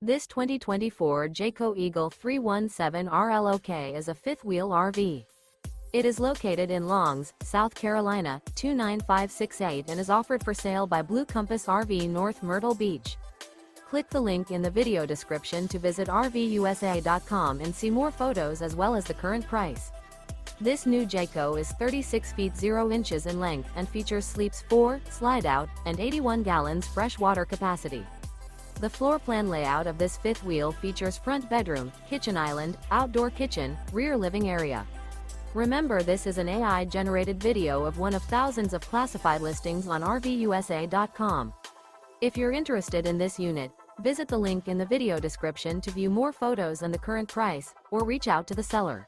This 2024 Jayco Eagle 317 RLOK is a fifth-wheel RV. It is located in Longs, South Carolina, 29568 and is offered for sale by Blue Compass RV North Myrtle Beach. Click the link in the video description to visit RVUSA.com and see more photos as well as the current price. This new Jayco is 36 feet 0 inches in length and features sleeps 4, slide-out, and 81 gallons fresh water capacity. The floor plan layout of this fifth wheel features front bedroom, kitchen island, outdoor kitchen, rear living area. Remember, this is an AI-generated video of one of thousands of classified listings on RVUSA.com. If you're interested in this unit, visit the link in the video description to view more photos and the current price, or reach out to the seller.